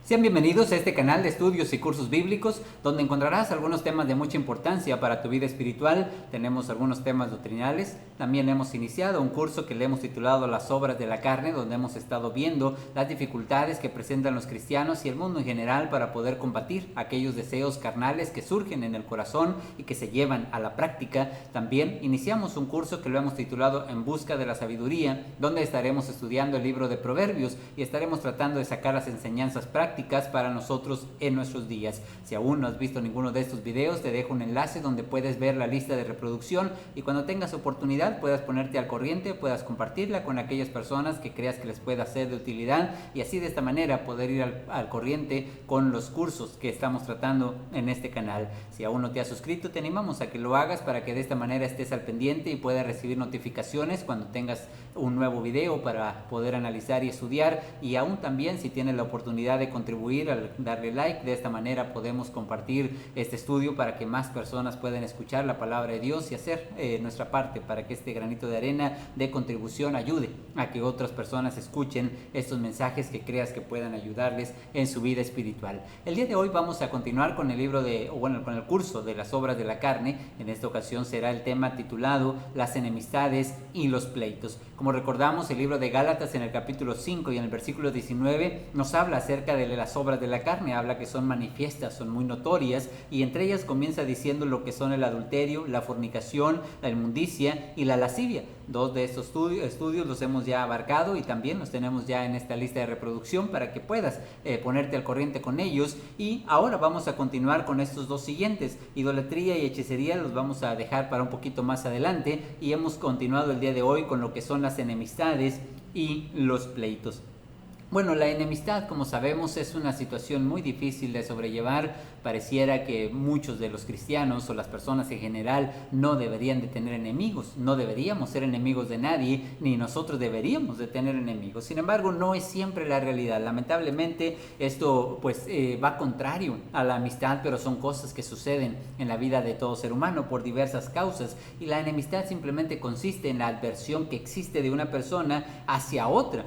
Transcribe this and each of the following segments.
Sean bienvenidos a este canal de estudios y cursos bíblicos, donde encontrarás algunos temas de mucha importancia para tu vida espiritual. Tenemos algunos temas doctrinales. También hemos iniciado un curso que le hemos titulado Las obras de la carne, donde hemos estado viendo las dificultades que presentan los cristianos y el mundo en general para poder combatir aquellos deseos carnales que surgen en el corazón y que se llevan a la práctica. También iniciamos un curso que lo hemos titulado En busca de la sabiduría, donde estaremos estudiando el libro de Proverbios y estaremos tratando de sacar las enseñanzas prácticas para nosotros en nuestros días. Si aún no has visto ninguno de estos videos, te dejo un enlace donde puedes ver la lista de reproducción y cuando tengas oportunidad puedas ponerte al corriente, puedas compartirla con aquellas personas que creas que les pueda ser de utilidad y así de esta manera poder ir al corriente con los cursos que estamos tratando en este canal. Si aún no te has suscrito, te animamos a que lo hagas para que de esta manera estés al pendiente y puedas recibir notificaciones cuando tengas un nuevo video para poder analizar y estudiar, y aún también si tienes la oportunidad de contribuir al darle like. De esta manera podemos compartir este estudio para que más personas puedan escuchar la palabra de Dios y hacer nuestra parte para que este granito de arena de contribución ayude a que otras personas escuchen estos mensajes que creas que puedan ayudarles en su vida espiritual. El día de hoy vamos a continuar con el con el curso de las obras de la carne. En esta ocasión será el tema titulado Las enemistades y los pleitos. Como recordamos, el libro de Gálatas en el capítulo 5 y en el versículo 19 nos habla acerca de las obras de la carne, habla que son manifiestas, son muy notorias, y entre ellas comienza diciendo lo que son el adulterio, la fornicación, la inmundicia y la lascivia. Dos de estos estudios los hemos ya abarcado y también los tenemos ya en esta lista de reproducción para que puedas ponerte al corriente con ellos. Y ahora vamos a continuar con estos dos siguientes. Idolatría y hechicería los vamos a dejar para un poquito más adelante, y hemos continuado el día de hoy con lo que son las enemistades y los pleitos. Bueno, la enemistad, como sabemos, es una situación muy difícil de sobrellevar. Pareciera que muchos de los cristianos o las personas en general no deberían de tener enemigos. No deberíamos ser enemigos de nadie, ni nosotros deberíamos de tener enemigos. Sin embargo, no es siempre la realidad. Lamentablemente, esto va contrario a la amistad, pero son cosas que suceden en la vida de todo ser humano por diversas causas. Y la enemistad simplemente consiste en la adversión que existe de una persona hacia otra.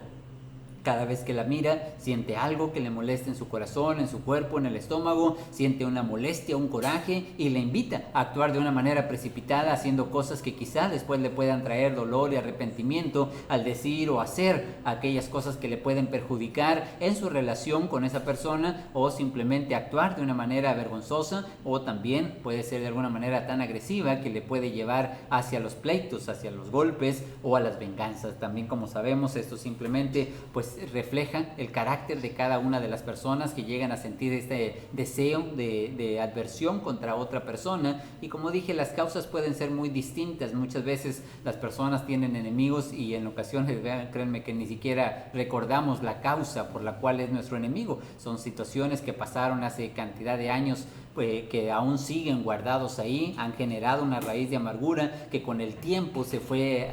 Cada vez que la mira, siente algo que le molesta en su corazón, en su cuerpo, en el estómago, siente una molestia, un coraje, y le invita a actuar de una manera precipitada, haciendo cosas que quizá después le puedan traer dolor y arrepentimiento al decir o hacer aquellas cosas que le pueden perjudicar en su relación con esa persona, o simplemente actuar de una manera vergonzosa, o también puede ser de alguna manera tan agresiva que le puede llevar hacia los pleitos, hacia los golpes o a las venganzas. También, como sabemos, esto simplemente refleja el carácter de cada una de las personas que llegan a sentir este deseo de adversión contra otra persona. Y como dije, las causas pueden ser muy distintas. Muchas veces las personas tienen enemigos y en ocasiones, créanme que ni siquiera recordamos la causa por la cual es nuestro enemigo. Son situaciones que pasaron hace cantidad de años, que aún siguen guardados ahí, han generado una raíz de amargura que con el tiempo se fue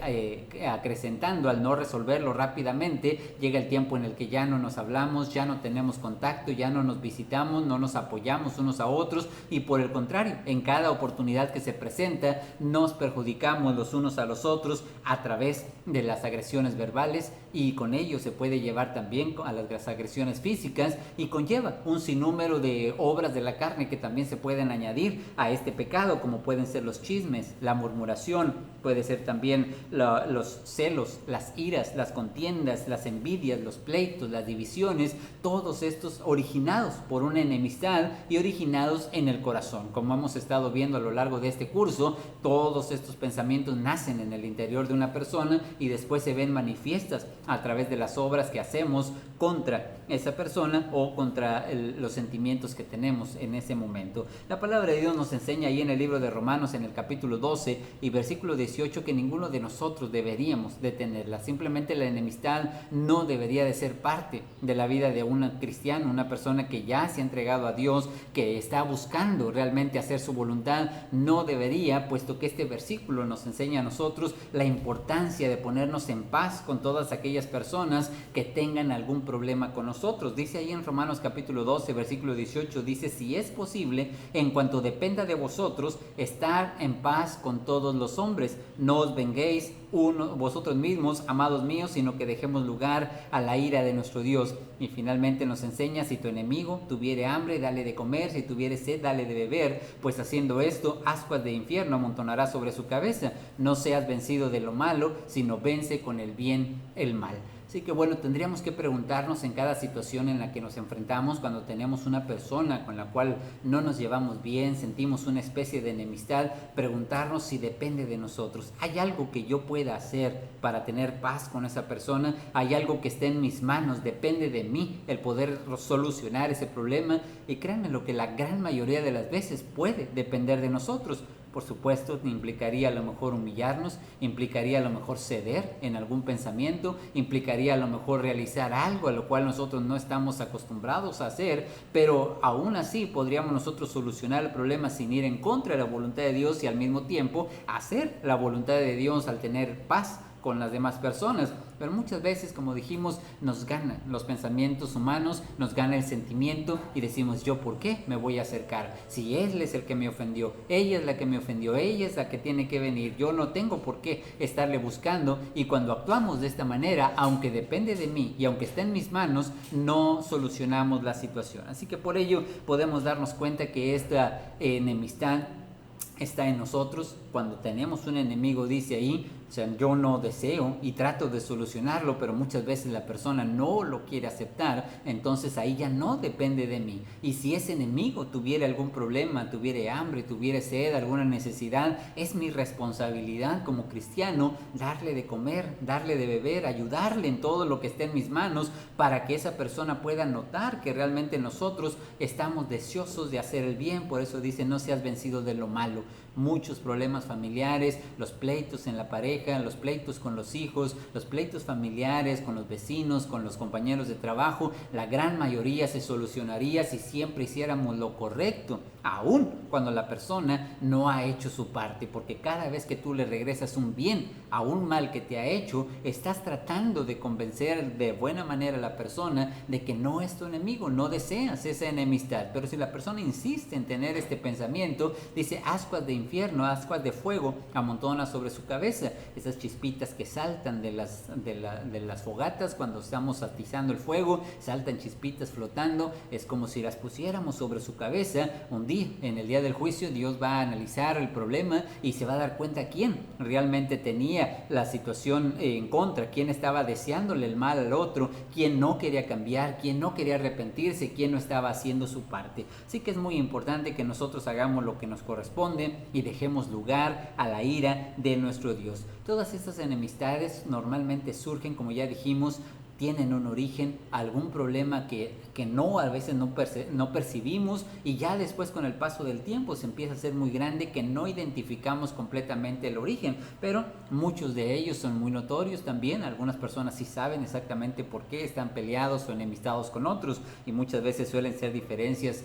acrecentando. Al no resolverlo rápidamente, llega el tiempo en el que ya no nos hablamos, ya no tenemos contacto, ya no nos visitamos, no nos apoyamos unos a otros, y por el contrario, en cada oportunidad que se presenta, nos perjudicamos los unos a los otros a través de las agresiones verbales, y con ello se puede llevar también a las agresiones físicas, y conlleva un sinnúmero de obras de la carne que también se pueden añadir a este pecado, como pueden ser los chismes, la murmuración, puede ser también los celos, las iras, las contiendas, las envidias, los pleitos, las divisiones, todos estos originados por una enemistad y originados en el corazón. Como hemos estado viendo a lo largo de este curso, todos estos pensamientos nacen en el interior de una persona y después se ven manifiestas a través de las obras que hacemos contra esa persona o contra los sentimientos que tenemos en ese momento. La palabra de Dios nos enseña ahí en el libro de Romanos, en el capítulo 12 y versículo 18, que ninguno de nosotros deberíamos de tenerla. Simplemente la enemistad no debería de ser parte de la vida de un cristiano, una persona que ya se ha entregado a Dios, que está buscando realmente hacer su voluntad. No debería, puesto que este versículo nos enseña a nosotros la importancia de ponernos en paz con todas aquellas personas que tengan algún problema con nosotros. Dice ahí en Romanos capítulo 12, versículo 18, dice: si es posible, posible, en cuanto dependa de vosotros, estar en paz con todos los hombres. No os venguéis vosotros mismos, amados míos, sino que dejemos lugar a la ira de nuestro Dios. Y finalmente nos enseña: si tu enemigo tuviere hambre, dale de comer; si tuviere sed, dale de beber, pues haciendo esto, ascuas de infierno amontonará sobre su cabeza. No seas vencido de lo malo, sino vence con el bien el mal. Así que bueno, tendríamos que preguntarnos en cada situación en la que nos enfrentamos, cuando tenemos una persona con la cual no nos llevamos bien, sentimos una especie de enemistad, preguntarnos si depende de nosotros. ¿Hay algo que yo pueda hacer para tener paz con esa persona? ¿Hay algo que esté en mis manos? ¿Depende de mí el poder solucionar ese problema? Y créanme, lo que la gran mayoría de las veces puede depender de nosotros. Por supuesto, implicaría a lo mejor humillarnos, implicaría a lo mejor ceder en algún pensamiento, implicaría a lo mejor realizar algo a lo cual nosotros no estamos acostumbrados a hacer, pero aún así podríamos nosotros solucionar el problema sin ir en contra de la voluntad de Dios y al mismo tiempo hacer la voluntad de Dios al tener paz con las demás personas. Pero muchas veces, como dijimos, nos ganan los pensamientos humanos, nos gana el sentimiento y decimos: ¿yo por qué me voy a acercar? Si él es el que me ofendió, ella es la que me ofendió, ella es la que tiene que venir, yo no tengo por qué estarle buscando. Y cuando actuamos de esta manera, aunque depende de mí y aunque está en mis manos, no solucionamos la situación. Así que por ello podemos darnos cuenta que esta enemistad está en nosotros. Cuando tenemos un enemigo, dice ahí, o sea, yo no deseo y trato de solucionarlo, pero muchas veces la persona no lo quiere aceptar, entonces ahí ya no depende de mí. Y si ese enemigo tuviera algún problema, tuviera hambre, tuviera sed, alguna necesidad, es mi responsabilidad como cristiano darle de comer, darle de beber, ayudarle en todo lo que esté en mis manos, para que esa persona pueda notar que realmente nosotros estamos deseosos de hacer el bien. Por eso dice: no seas vencido de lo malo. Muchos problemas familiares, los pleitos en la pareja, los pleitos con los hijos, los pleitos familiares con los vecinos, con los compañeros de trabajo, la gran mayoría se solucionaría si siempre hiciéramos lo correcto, aun cuando la persona no ha hecho su parte, porque cada vez que tú le regresas un bien a un mal que te ha hecho, estás tratando de convencer de buena manera a la persona de que no es tu enemigo, no deseas esa enemistad. Pero si la persona insiste en tener este pensamiento, dice: ascuas de infierno, ascuas de fuego amontona sobre su cabeza. Esas chispitas que saltan de las fogatas cuando estamos atizando el fuego, saltan chispitas flotando, es como si las pusiéramos sobre su cabeza. Un día, en el día del juicio, Dios va a analizar el problema y se va a dar cuenta quién realmente tenía la situación en contra, quién estaba deseándole el mal al otro, quién no quería cambiar, quién no quería arrepentirse, quién no estaba haciendo su parte. Así que es muy importante que nosotros hagamos lo que nos corresponde y dejemos lugar a la ira de nuestro Dios. Todas estas enemistades normalmente surgen, como ya dijimos, tienen un origen, algún problema que a veces no percibimos, y ya después, con el paso del tiempo, se empieza a ser muy grande, que no identificamos completamente el origen, pero muchos de ellos son muy notorios también. Algunas personas sí saben exactamente por qué están peleados o enemistados con otros, y muchas veces suelen ser diferencias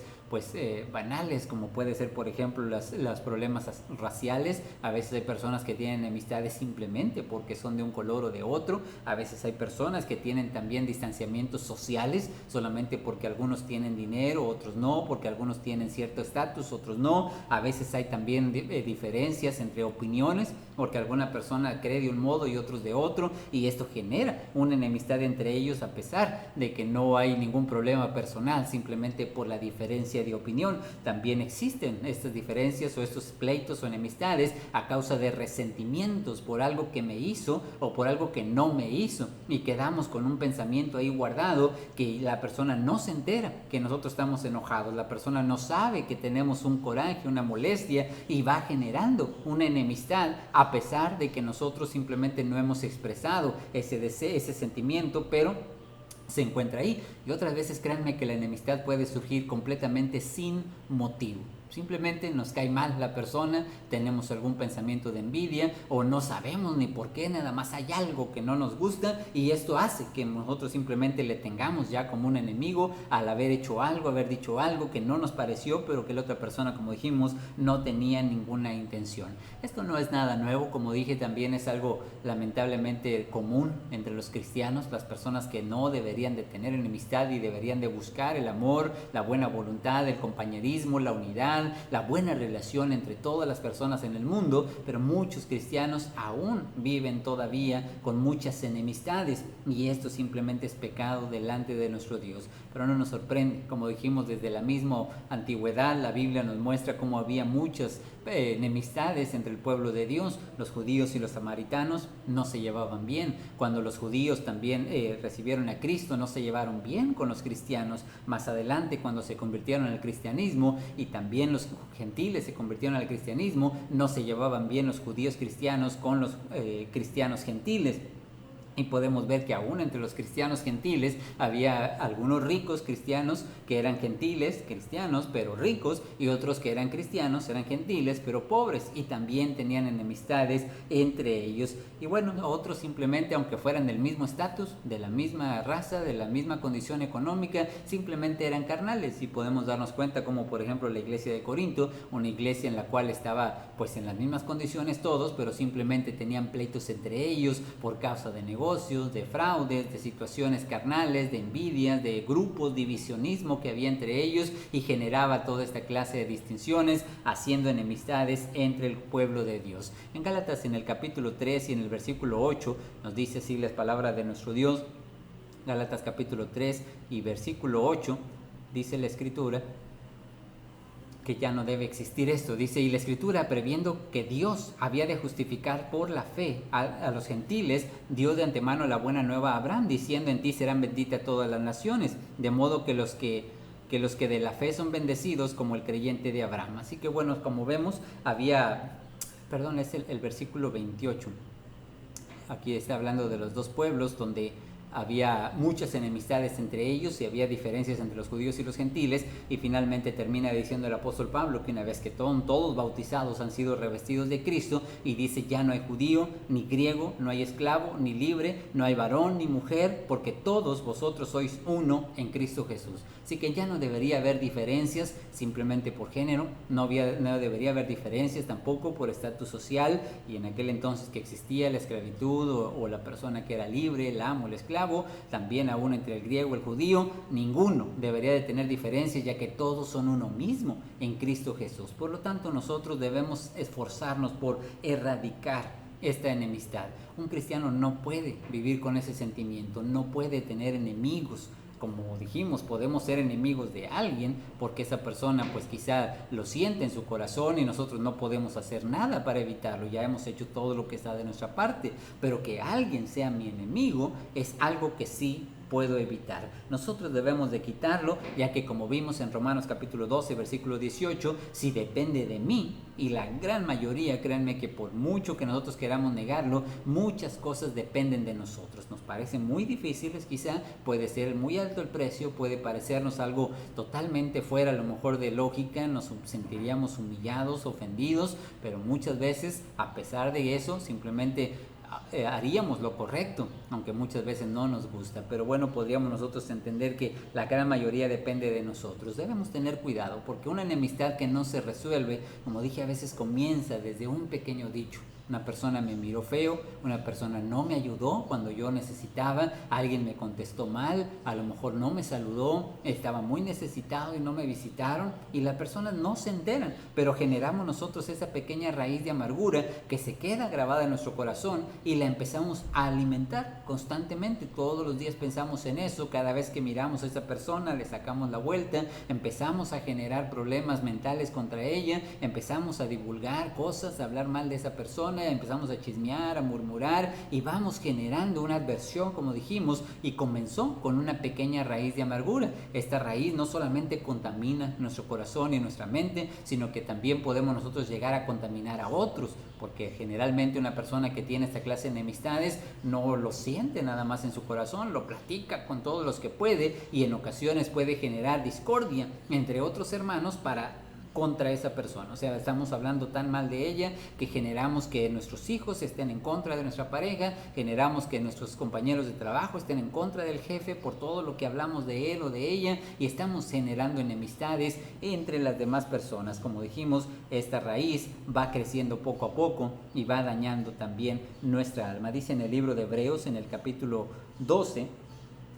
banales, como puede ser, por ejemplo, los problemas raciales. A veces hay personas que tienen enemistades simplemente porque son de un color o de otro. A veces hay personas que tienen también distanciamientos sociales solamente porque algunos tienen dinero, otros no, porque algunos tienen cierto estatus, otros no. A veces hay también diferencias entre opiniones, porque alguna persona cree de un modo y otros de otro, y esto genera una enemistad entre ellos, a pesar de que no hay ningún problema personal, simplemente por la diferencia de opinión. También existen estas diferencias o estos pleitos o enemistades a causa de resentimientos por algo que me hizo o por algo que no me hizo, y quedamos con un pensamiento ahí guardado, que la persona no se entera que nosotros estamos enojados, la persona no sabe que tenemos un coraje, una molestia, y va generando una enemistad a pesar de que nosotros simplemente no hemos expresado ese deseo, ese sentimiento, pero se encuentra ahí. Y otras veces, créanme, que la enemistad puede surgir completamente sin motivo. Simplemente nos cae mal la persona, tenemos algún pensamiento de envidia o no sabemos ni por qué, nada más hay algo que no nos gusta y esto hace que nosotros simplemente le tengamos ya como un enemigo al haber hecho algo, haber dicho algo que no nos pareció, pero que la otra persona, como dijimos, no tenía ninguna intención. Esto no es nada nuevo, como dije, también es algo lamentablemente común entre los cristianos, las personas que no deberían de tener enemistad y deberían de buscar el amor, la buena voluntad, el compañerismo, la unidad, la buena relación entre todas las personas en el mundo, pero muchos cristianos aún viven todavía con muchas enemistades y esto simplemente es pecado delante de nuestro Dios. Pero no nos sorprende, como dijimos, desde la misma antigüedad la Biblia nos muestra cómo había muchas enemistades entre el pueblo de Dios. Los judíos y los samaritanos no se llevaban bien. Cuando los judíos también recibieron a Cristo, no se llevaron bien con los cristianos. Más adelante, cuando se convirtieron al cristianismo y también los gentiles se convirtieron al cristianismo, no se llevaban bien los judíos cristianos con los cristianos gentiles. Y podemos ver que aún entre los cristianos gentiles había algunos ricos cristianos que eran gentiles, cristianos, pero ricos, y otros que eran cristianos, eran gentiles, pero pobres, y también tenían enemistades entre ellos. Y bueno, otros simplemente, aunque fueran del mismo estatus, de la misma raza, de la misma condición económica, simplemente eran carnales. Y podemos darnos cuenta como, por ejemplo, la iglesia de Corinto, una iglesia en la cual estaba pues en las mismas condiciones todos, pero simplemente tenían pleitos entre ellos por causa de negocios, de fraudes, de situaciones carnales, de envidias, de grupos, divisionismo que había entre ellos y generaba toda esta clase de distinciones, haciendo enemistades entre el pueblo de Dios. En Gálatas, en el capítulo 3 y en el versículo 8, nos dice así las palabras de nuestro Dios. Gálatas capítulo 3 y versículo 8, dice la Escritura que ya no debe existir esto. Dice, y la Escritura, previendo que Dios había de justificar por la fe a los gentiles, dio de antemano la buena nueva a Abraham, diciendo, en ti serán benditas todas las naciones, de modo que los que de la fe son bendecidos como el creyente de Abraham. Así que bueno, como vemos, es el versículo 28. Aquí está hablando de los dos pueblos donde había muchas enemistades entre ellos y había diferencias entre los judíos y los gentiles, y finalmente termina diciendo el apóstol Pablo que una vez que todos bautizados han sido revestidos de Cristo, y dice, ya no hay judío ni griego, no hay esclavo ni libre, no hay varón ni mujer, porque todos vosotros sois uno en Cristo Jesús. Así que ya no debería haber diferencias simplemente por género, no debería haber diferencias tampoco por estatus social, y en aquel entonces que existía la esclavitud o la persona que era libre, el amo, el esclavo, también aún entre el griego y el judío, ninguno debería de tener diferencias, ya que todos son uno mismo en Cristo Jesús. Por lo tanto, nosotros debemos esforzarnos por erradicar esta enemistad. Un cristiano no puede vivir con ese sentimiento, no puede tener enemigos. Como dijimos, podemos ser enemigos de alguien porque esa persona pues quizá lo siente en su corazón y nosotros no podemos hacer nada para evitarlo, ya hemos hecho todo lo que está de nuestra parte, pero que alguien sea mi enemigo es algo que sí puedo evitar. Nosotros debemos de quitarlo, ya que como vimos en Romanos capítulo 12, versículo 18, si depende de mí, y la gran mayoría, créanme que por mucho que nosotros queramos negarlo, muchas cosas dependen de nosotros. Nos parecen muy difíciles, quizá puede ser muy alto el precio, puede parecernos algo totalmente fuera a lo mejor de lógica, nos sentiríamos humillados, ofendidos, pero muchas veces, a pesar de eso, simplemente haríamos lo correcto, aunque muchas veces no nos gusta. Pero bueno, podríamos nosotros entender que la gran mayoría depende de nosotros. Debemos tener cuidado, porque una enemistad que no se resuelve, como dije, a veces comienza desde un pequeño dicho. Una persona me miró feo, una persona no me ayudó cuando yo necesitaba, alguien me contestó mal, a lo mejor no me saludó, estaba muy necesitado y no me visitaron, y las personas no se enteran, pero generamos nosotros esa pequeña raíz de amargura que se queda grabada en nuestro corazón y la empezamos a alimentar constantemente. Todos los días pensamos en eso, cada vez que miramos a esa persona le sacamos la vuelta, empezamos a generar problemas mentales contra ella, empezamos a divulgar cosas, a hablar mal de esa persona, empezamos a chismear, a murmurar, y vamos generando una adversión, como dijimos, y comenzó con una pequeña raíz de amargura. Esta raíz no solamente contamina nuestro corazón y nuestra mente, sino que también podemos nosotros llegar a contaminar a otros, porque generalmente una persona que tiene esta clase de enemistades no lo siente nada más en su corazón, lo platica con todos los que puede, y en ocasiones puede generar discordia entre otros hermanos para contra esa persona. O sea, estamos hablando tan mal de ella que generamos que nuestros hijos estén en contra de nuestra pareja, generamos que nuestros compañeros de trabajo estén en contra del jefe por todo lo que hablamos de él o de ella, y estamos generando enemistades entre las demás personas. Como dijimos, esta raíz va creciendo poco a poco y va dañando también nuestra alma. Dice en el libro de Hebreos, en el capítulo 12,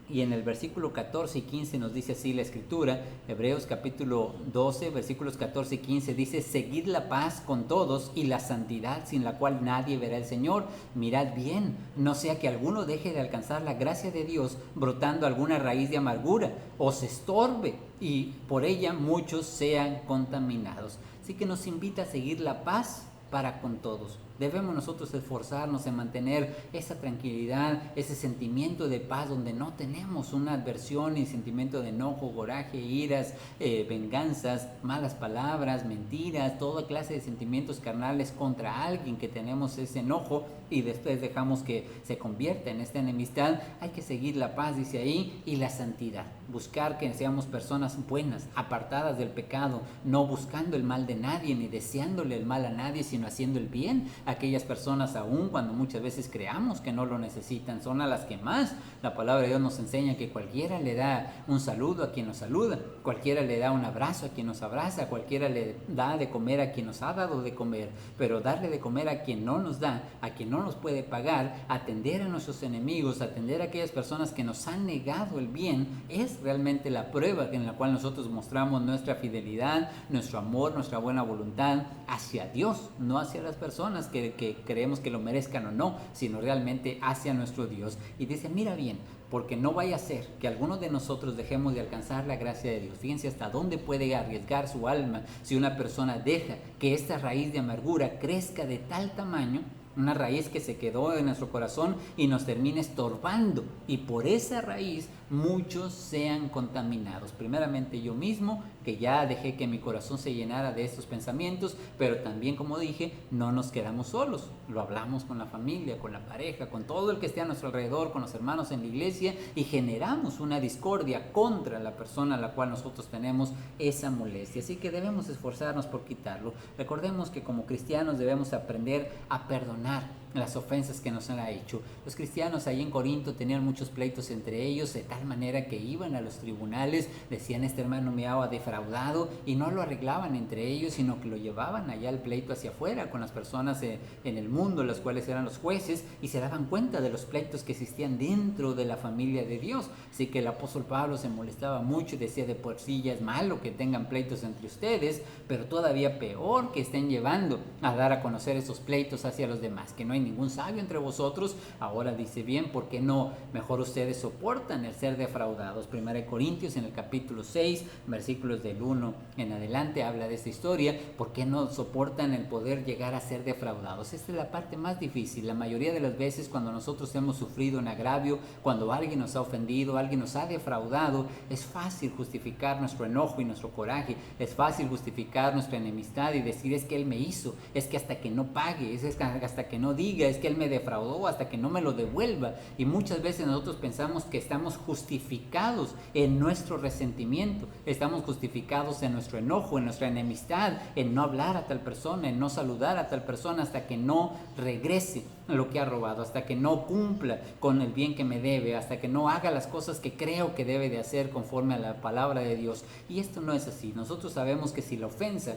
y en el versículo 14 y 15 nos dice así la escritura. Hebreos capítulo 12, versículos 14 y 15 dice: seguid la paz con todos y la santidad, sin la cual nadie verá al Señor. Mirad bien, no sea que alguno deje de alcanzar la gracia de Dios, brotando alguna raíz de amargura, os estorbe, y por ella muchos sean contaminados. Así que nos invita a seguir la paz para con todos. Debemos nosotros esforzarnos en mantener esa tranquilidad, ese sentimiento de paz, donde no tenemos una adversión y sentimiento de enojo, coraje, iras, venganzas, malas palabras, mentiras, toda clase de sentimientos carnales contra alguien que tenemos ese enojo y después dejamos que se convierta en esta enemistad. Hay que seguir la paz, dice ahí, y la santidad. Buscar que seamos personas buenas, apartadas del pecado, no buscando el mal de nadie, ni deseándole el mal a nadie, sino haciendo el bien a aquellas personas, aún cuando muchas veces creamos que no lo necesitan, son a las que más. La palabra de Dios nos enseña que cualquiera le da un saludo a quien nos saluda, cualquiera le da un abrazo a quien nos abraza, cualquiera le da de comer a quien nos ha dado de comer, pero darle de comer a quien no nos da, a quien no nos puede pagar, atender a nuestros enemigos, atender a aquellas personas que nos han negado el bien, es realmente la prueba en la cual nosotros mostramos nuestra fidelidad, nuestro amor, nuestra buena voluntad hacia Dios, no hacia las personas que creemos que lo merezcan o no, sino realmente hacia nuestro Dios. Y dice: mira bien, porque no vaya a ser que algunos de nosotros dejemos de alcanzar la gracia de Dios. Fíjense hasta dónde puede arriesgar su alma si una persona deja que esta raíz de amargura crezca de tal tamaño, una raíz que se quedó en nuestro corazón y nos termina estorbando, y por esa raíz muchos sean contaminados. Primeramente yo mismo, que ya dejé que mi corazón se llenara de estos pensamientos, pero también, como dije, no nos quedamos solos, lo hablamos con la familia, con la pareja, con todo el que esté a nuestro alrededor, con los hermanos en la iglesia, y generamos una discordia contra la persona a la cual nosotros tenemos esa molestia. Así que debemos esforzarnos por quitarlo. Recordemos que como cristianos debemos aprender a perdonar las ofensas que nos han hecho. Los cristianos ahí en Corinto tenían muchos pleitos entre ellos, de tal manera que iban a los tribunales, decían: este hermano me ha defraudado, y no lo arreglaban entre ellos, sino que lo llevaban allá al pleito hacia afuera con las personas en el mundo, las cuales eran los jueces, y se daban cuenta de los pleitos que existían dentro de la familia de Dios. Así que el apóstol Pablo se molestaba mucho y decía: de por sí ya es malo que tengan pleitos entre ustedes, pero todavía peor que estén llevando a dar a conocer esos pleitos hacia los demás, que no hay ningún sabio entre vosotros. Ahora dice: bien, ¿por qué no mejor ustedes soportan el ser defraudados? 1 Corintios en el capítulo 6, versículos del 1 en adelante, habla de esta historia. ¿Por qué no soportan el poder llegar a ser defraudados? Esta es la parte más difícil. La mayoría de las veces, cuando nosotros hemos sufrido un agravio, cuando alguien nos ha ofendido, alguien nos ha defraudado, es fácil justificar nuestro enojo y nuestro coraje, es fácil justificar nuestra enemistad y decir: es que él me hizo, es que hasta que no pague, es que hasta que no diga, es que él me defraudó, hasta que no me lo devuelva. Y muchas veces nosotros pensamos que estamos justificados en nuestro resentimiento, estamos justificados en nuestro enojo, en nuestra enemistad, en no hablar a tal persona, en no saludar a tal persona hasta que no regrese lo que ha robado, hasta que no cumpla con el bien que me debe, hasta que no haga las cosas que creo que debe de hacer conforme a la palabra de Dios. Y esto no es así. Nosotros sabemos que si la ofensa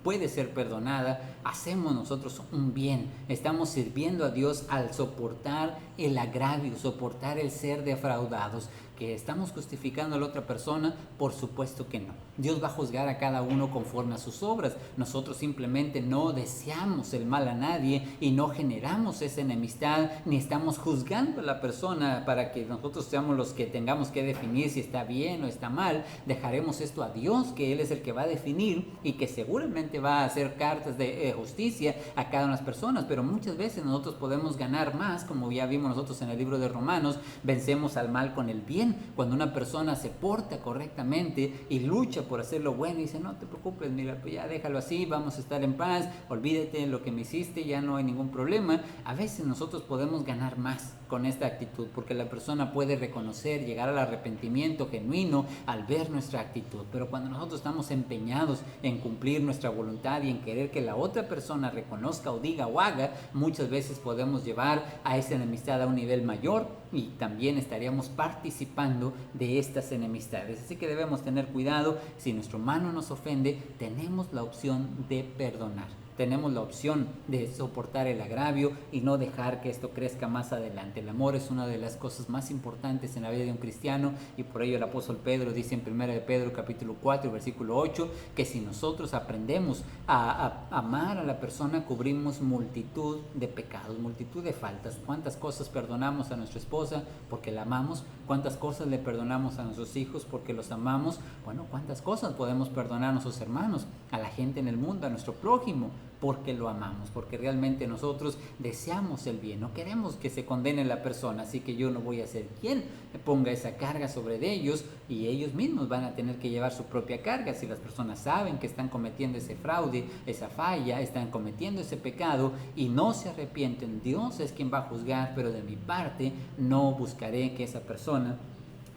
puede ser perdonada, hacemos nosotros un bien. Estamos sirviendo a Dios al soportar el agravio, soportar el ser defraudados. ¿Que estamos justificando a la otra persona? Por supuesto que no. Dios va a juzgar a cada uno conforme a sus obras. Nosotros simplemente no deseamos el mal a nadie y no generamos esa enemistad, ni estamos juzgando a la persona para que nosotros seamos los que tengamos que definir si está bien o está mal. Dejaremos esto a Dios, que Él es el que va a definir y que seguramente va a hacer cartas de justicia a cada una de las personas. Pero muchas veces nosotros podemos ganar más, como ya vimos nosotros en el libro de Romanos: vencemos al mal con el bien. bien cuando una persona se porta correctamente y lucha por hacer lo bueno y dice, no te preocupes, mira, pues ya déjalo así, vamos a estar en paz, olvídate de lo que me hiciste, ya no hay ningún problema. A veces nosotros podemos ganar más con esta actitud, porque la persona puede reconocer, llegar al arrepentimiento genuino al ver nuestra actitud. Pero cuando nosotros estamos empeñados en cumplir nuestra voluntad y en querer que la otra persona reconozca o diga o haga, muchas veces podemos llevar a esa enemistad a un nivel mayor y también estaríamos participando de estas enemistades. Así que debemos tener cuidado. Si nuestro hermano nos ofende, tenemos la opción de perdonar. Tenemos la opción de soportar el agravio y no dejar que esto crezca más adelante. El amor es una de las cosas más importantes en la vida de un cristiano, y por ello el apóstol Pedro dice en 1 de Pedro capítulo 4 versículo 8 que si nosotros aprendemos a amar a la persona, cubrimos multitud de pecados, multitud de faltas. ¿Cuántas cosas perdonamos a nuestra esposa porque la amamos? ¿Cuántas cosas le perdonamos a nuestros hijos porque los amamos? Bueno, ¿cuántas cosas podemos perdonar a nuestros hermanos, a la gente en el mundo, a nuestro prójimo, porque lo amamos, porque realmente nosotros deseamos el bien, no queremos que se condene la persona? Así que yo no voy a ser quien ponga esa carga sobre ellos, y ellos mismos van a tener que llevar su propia carga. Si las personas saben que están cometiendo ese fraude, esa falla, están cometiendo ese pecado y no se arrepienten, Dios es quien va a juzgar, pero de mi parte no buscaré que esa persona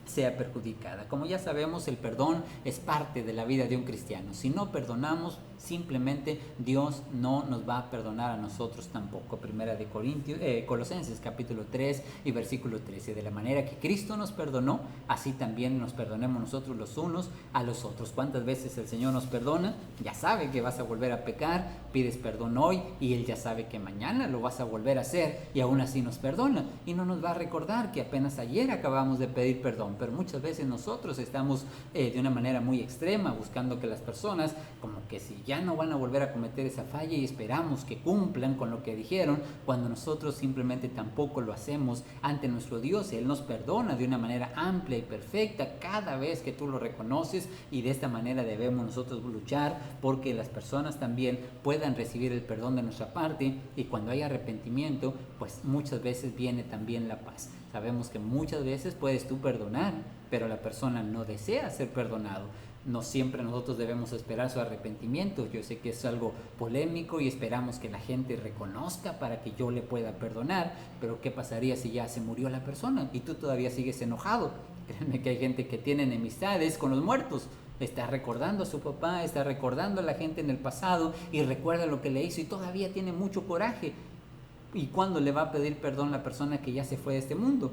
sea perjudicada. Como ya sabemos, el perdón es parte de la vida de un cristiano. Si no perdonamos, simplemente Dios no nos va a perdonar a nosotros tampoco. Primera de Colosenses capítulo 3 y versículo 13. De la manera que Cristo nos perdonó, así también nos perdonemos nosotros los unos a los otros. ¿Cuántas veces el Señor nos perdona? Ya sabe que vas a volver a pecar, pides perdón hoy y Él ya sabe que mañana lo vas a volver a hacer, y aún así nos perdona y no nos va a recordar que apenas ayer acabamos de pedir perdón. Pero muchas veces nosotros estamos de una manera muy extrema buscando que las personas, como que si ya no van a volver a cometer esa falla, y esperamos que cumplan con lo que dijeron, cuando nosotros simplemente tampoco lo hacemos ante nuestro Dios. Él nos perdona de una manera amplia y perfecta cada vez que tú lo reconoces, y de esta manera debemos nosotros luchar porque las personas también puedan recibir el perdón de nuestra parte, y cuando hay arrepentimiento, pues muchas veces viene también la paz. Sabemos que muchas veces puedes tú perdonar, pero la persona no desea ser perdonado. No siempre nosotros debemos esperar su arrepentimiento. Yo sé que es algo polémico y esperamos que la gente reconozca para que yo le pueda perdonar, pero ¿qué pasaría si ya se murió la persona y tú todavía sigues enojado? Créanme que hay gente que tiene enemistades con los muertos. Está recordando a su papá, está recordando a la gente en el pasado y recuerda lo que le hizo y todavía tiene mucho coraje. ¿Y cuándo le va a pedir perdón la persona que ya se fue de este mundo?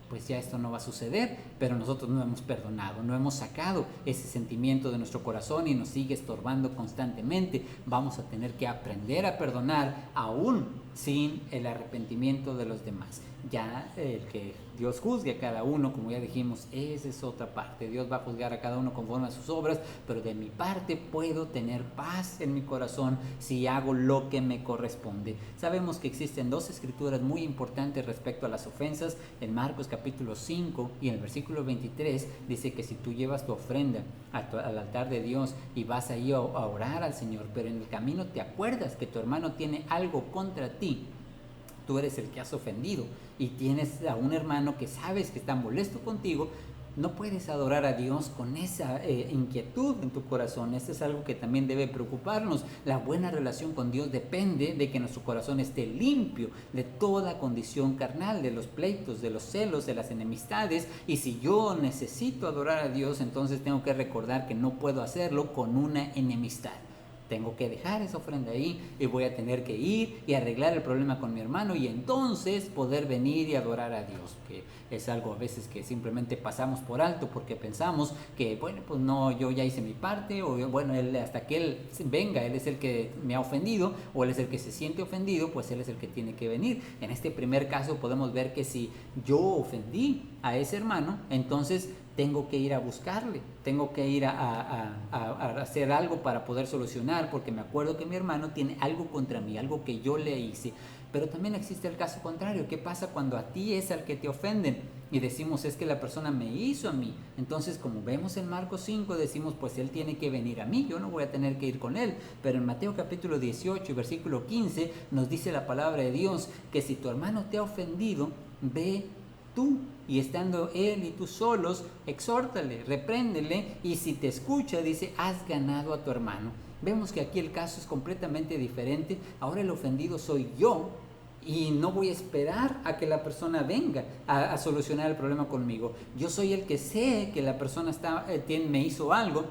Pues ya esto no va a suceder, pero nosotros no hemos perdonado, no hemos sacado ese sentimiento de nuestro corazón y nos sigue estorbando constantemente. Vamos a tener que aprender a perdonar aún sin el arrepentimiento de los demás. Ya el que Dios juzgue a cada uno, como ya dijimos, esa es otra parte. Dios va a juzgar a cada uno conforme a sus obras, pero de mi parte puedo tener paz en mi corazón si hago lo que me corresponde. Sabemos que existen dos escrituras muy importantes respecto a las ofensas. En Marcos capítulo 5 y en el versículo 23 dice que si tú llevas tu ofrenda al altar de Dios y vas ahí a orar al Señor, pero en el camino te acuerdas que tu hermano tiene algo contra ti, tú eres el que has ofendido y tienes a un hermano que sabes que está molesto contigo, no puedes adorar a Dios con esa inquietud en tu corazón. Eso es algo que también debe preocuparnos. La buena relación con Dios depende de que nuestro corazón esté limpio de toda condición carnal, de los pleitos, de los celos, de las enemistades. Y si yo necesito adorar a Dios, entonces tengo que recordar que no puedo hacerlo con una enemistad. Tengo que dejar esa ofrenda ahí y voy a tener que ir y arreglar el problema con mi hermano y entonces poder venir y adorar a Dios, que es algo a veces que simplemente pasamos por alto porque pensamos que, bueno, pues no, yo ya hice mi parte, o bueno, hasta que Él venga, Él es el que me ha ofendido o Él es el que se siente ofendido, pues Él es el que tiene que venir. En este primer caso podemos ver que si yo ofendí a ese hermano, entonces tengo que ir a buscarle, tengo que ir a hacer algo para poder solucionar, porque me acuerdo que mi hermano tiene algo contra mí, algo que yo le hice. Pero también existe el caso contrario. ¿Qué pasa cuando a ti es al que te ofenden? Y decimos, es que la persona me hizo a mí. Entonces, como vemos en Marcos 5, decimos, pues él tiene que venir a mí, yo no voy a tener que ir con él. Pero en Mateo capítulo 18, versículo 15, nos dice la palabra de Dios que si tu hermano te ha ofendido, ve tú, y estando él y tú solos, exhórtale, repréndele, y si te escucha, dice, has ganado a tu hermano. Vemos que aquí el caso es completamente diferente. Ahora el ofendido soy yo, y no voy a esperar a que la persona venga a solucionar el problema conmigo. Yo soy el que sé que la persona me hizo algo,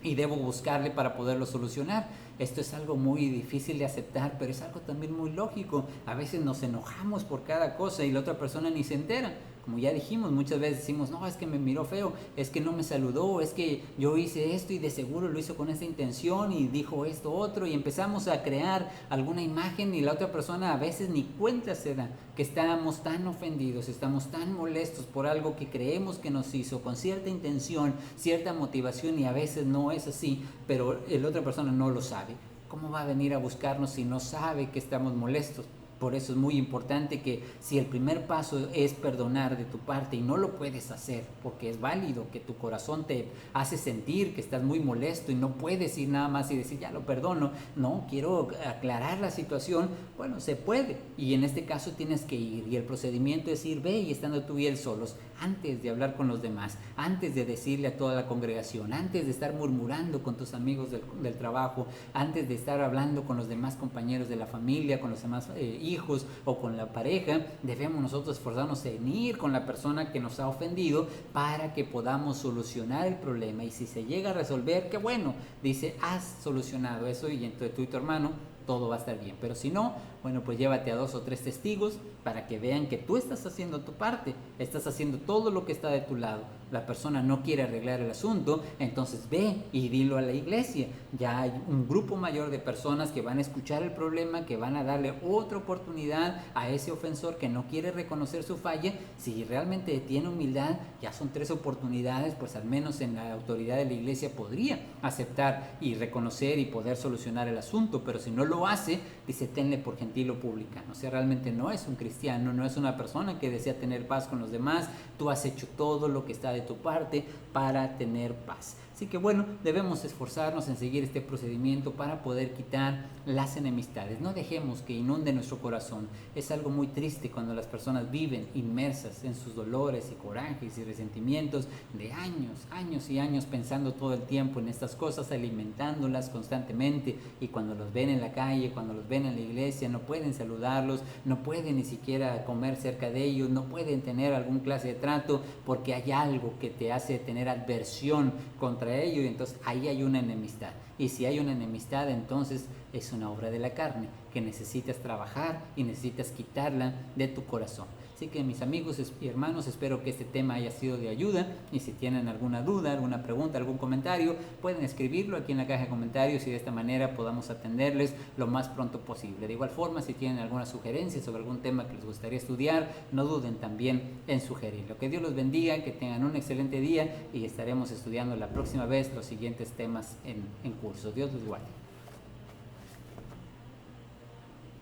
y debo buscarle para poderlo solucionar. Esto es algo muy difícil de aceptar, pero es algo también muy lógico. A veces nos enojamos por cada cosa y la otra persona ni se entera. Como ya dijimos, muchas veces decimos, no, es que me miró feo, es que no me saludó, es que yo hice esto y de seguro lo hizo con esta intención y dijo esto otro, y empezamos a crear alguna imagen y la otra persona a veces ni cuenta se da que estamos tan ofendidos, estamos tan molestos por algo que creemos que nos hizo con cierta intención, cierta motivación, y a veces no es así, pero la otra persona no lo sabe. ¿Cómo va a venir a buscarnos si no sabe que estamos molestos? Por eso es muy importante que si el primer paso es perdonar de tu parte y no lo puedes hacer, porque es válido que tu corazón te hace sentir que estás muy molesto y no puedes ir nada más y decir, ya lo perdono, no, quiero aclarar la situación, bueno, se puede, y en este caso tienes que ir, y el procedimiento es ir, ve, y estando tú y él solos, antes de hablar con los demás, antes de decirle a toda la congregación, antes de estar murmurando con tus amigos del trabajo, antes de estar hablando con los demás compañeros de la familia, con los demás hijos o con la pareja, debemos nosotros esforzarnos en ir con la persona que nos ha ofendido para que podamos solucionar el problema, y si se llega a resolver, qué bueno, dice, has solucionado eso y entre tú y tu hermano todo va a estar bien, pero si no, bueno, pues llévate a 2 o 3 testigos para que vean que tú estás haciendo tu parte, estás haciendo todo lo que está de tu lado. La persona no quiere arreglar el asunto, entonces ve y dilo a la iglesia. Ya hay un grupo mayor de personas que van a escuchar el problema, que van a darle otra oportunidad a ese ofensor que no quiere reconocer su falla. Si realmente tiene humildad, ya son 3 oportunidades, pues al menos en la autoridad de la iglesia podría aceptar y reconocer y poder solucionar el asunto, pero si no lo hace, dice, tenle por gentil o publicano. O sea, realmente no es un cristiano, no es una persona que desea tener paz con los demás. Tú has hecho todo lo que está de tu parte para tener paz. Así que bueno, debemos esforzarnos en seguir este procedimiento para poder quitar las enemistades. No dejemos que inunde nuestro corazón. Es algo muy triste cuando las personas viven inmersas en sus dolores y corajes y resentimientos de años y años pensando todo el tiempo en estas cosas, alimentándolas constantemente, y cuando los ven en la calle, cuando los ven en la iglesia, no pueden saludarlos, no pueden ni siquiera comer cerca de ellos, no pueden tener algún clase de trato porque hay algo que te hace tener adversión contra ello, y entonces ahí hay una enemistad. Y si hay una enemistad, entonces es una obra de la carne que necesitas trabajar y necesitas quitarla de tu corazón. Así que mis amigos y hermanos, espero que este tema haya sido de ayuda, y si tienen alguna duda, alguna pregunta, algún comentario, pueden escribirlo aquí en la caja de comentarios, y de esta manera podamos atenderles lo más pronto posible. De igual forma, si tienen alguna sugerencia sobre algún tema que les gustaría estudiar, no duden también en sugerirlo. Que Dios los bendiga, que tengan un excelente día, y estaremos estudiando la próxima vez los siguientes temas en curso. Dios los guarde.